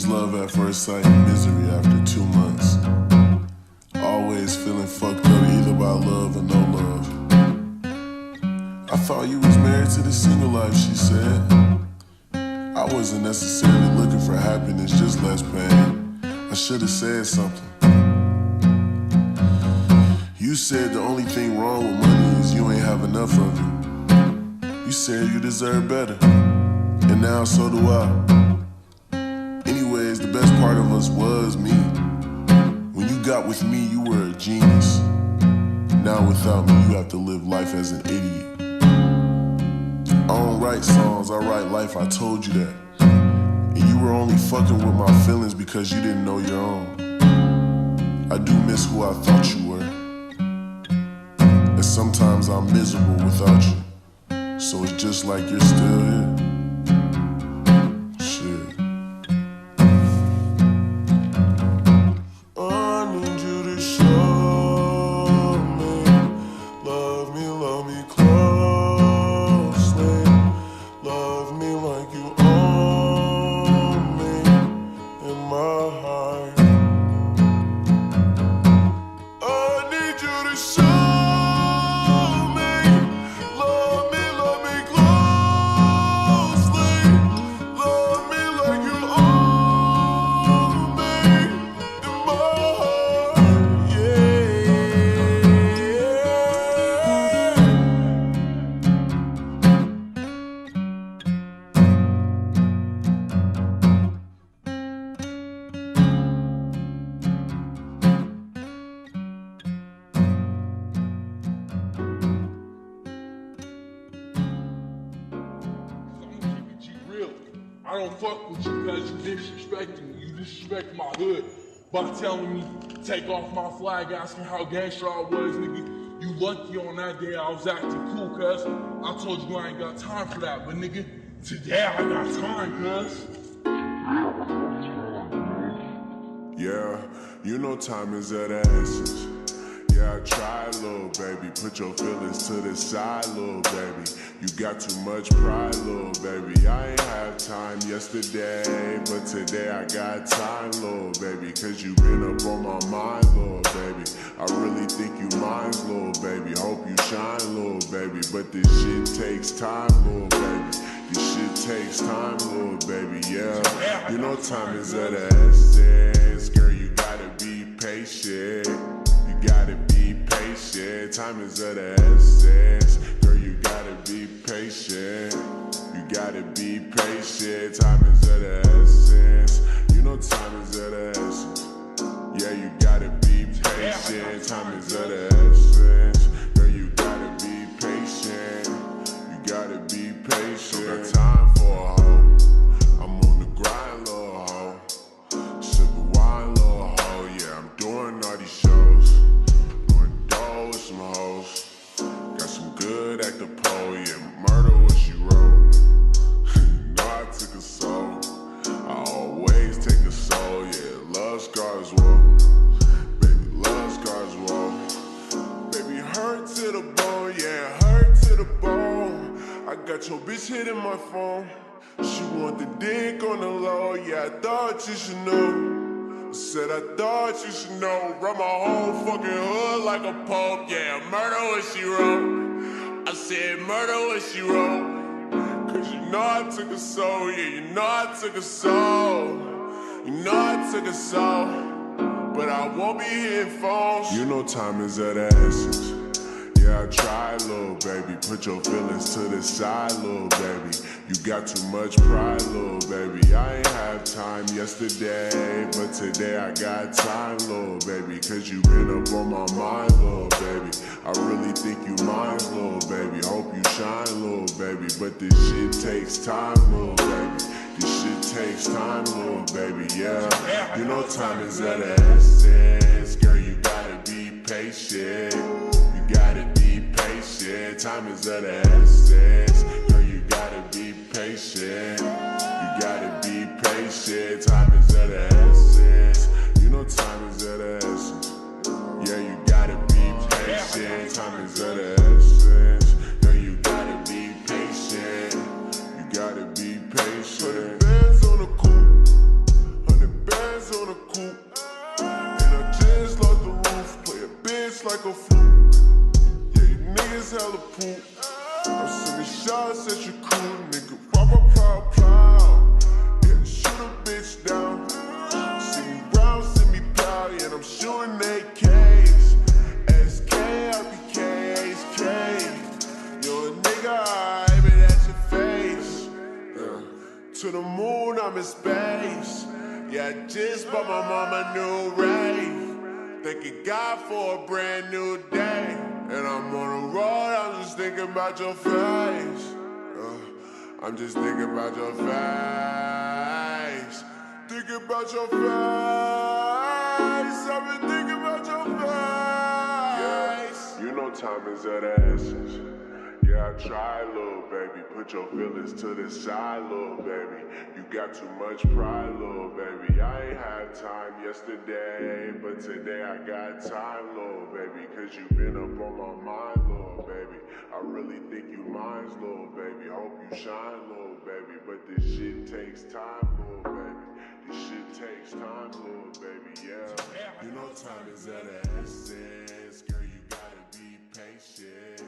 was love at first sight, misery after 2 months. Always feeling fucked up either by love or no love. I thought you was married to the single life, she said. I wasn't necessarily looking for happiness, just less pain. I should've said something. You said the only thing wrong with money is you ain't have enough of it. You said you deserve better, and now so do I. Anyways, the best part of us was me. When you got with me, you were a genius. Now without me, you have to live life as an idiot. I don't write songs, I write life, I told you that. And you were only fucking with my feelings because you didn't know your own. I do miss who I thought you were. And sometimes I'm miserable without you. So it's just like you're still here. Shit. I need you to show me, love me closely, love me like you own me in my heart. I need you to show I don't fuck with you because you disrespecting me. You disrespect my hood by telling me take off my flag, asking how gangster I was, nigga. You lucky on that day I was acting cool, cuz I told you I ain't got time for that, but nigga, today I got time, cuz. Yeah, you know time is of the essence. Yeah, I try, little baby. Put your feelings to the side, little baby. You got too much pride, little baby. I ain't have time yesterday, but today I got time, little baby. Cause you been up on my mind, little baby. I really think you mine, little baby. Hope you shine, little baby. But this shit takes time, little baby. This shit takes time, little baby, yeah. You know time is of the essence. Girl, you gotta be patient. You gotta be patient, time is of the essence. Girl, you gotta be patient. You gotta be patient, time is of the essence. You know time is of the essence. Yeah, you gotta be patient, time is of the essence. Girl, you gotta be patient. You gotta be patient. Don't got time for a hoe. I'm on the grind, little hoe. Sippin' wine, little hoe. Yeah, I'm doing all these shows. With some hoes, got some good at the pole, yeah, murder what she wrote. You know I took a soul, I always take a soul, yeah, love scars, whoa. Baby, love scars, whoa. Baby, hurt to the bone, yeah, hurt to the bone. I got your bitch hitting my phone, she want the dick on the low, yeah, I thought you should know. Said I thought you should know, run my whole fucking hood like a pope, yeah, murder what she wrote. I said murder what she wrote. Cause you know I took a soul, yeah, you know I took a soul. You know I took a soul, but I won't be hitting phones. You know time is of the essence. Yeah, I try, little baby. Put your feelings to the side, little baby. You got too much pride, little baby. I ain't have time yesterday, but today I got time, little baby. Cause you been up on my mind, little baby. I really think you mine, little baby. Hope you shine, little baby. But this shit takes time, little baby. This shit takes time, little baby, yeah. You know time is of the essence. Girl, you gotta be patient. You gotta be patient. Time is of the essence. Girl, you gotta be patient. You gotta be patient. Time is of the essence. You know time is of the essence. Yeah, you gotta be patient. Time is of the essence. Girl, you gotta be patient. You gotta be patient. 100 bands on the coupe, 100 shot, said you cool, nigga. Pop, pop, pop, pop. Yeah, shoot a bitch down. See me round, see me pow, and I'm shooting AKs. SK, RPK, HK. You're a nigga, I aim it at your face. To the moon, I'm in space. Yeah, I just bought my mama a new rave. Thanking God for a brand new day. And I'm on the road, I'm just thinking about your face. I'm just thinking about your face. Thinking about your face. I've been thinking about your face. Yeah, you know time is of the essence. Yeah, I try, little baby. Put your feelings to the side, little baby. You got too much pride, little baby. I ain't had time yesterday, but today I got time, little baby. Cause you been up on my mind, little baby. I really think you mine, little baby. Hope you shine, little baby. But this shit takes time, little baby. This shit takes time, little baby, yeah. You know time is of the essence. Girl, you gotta be patient.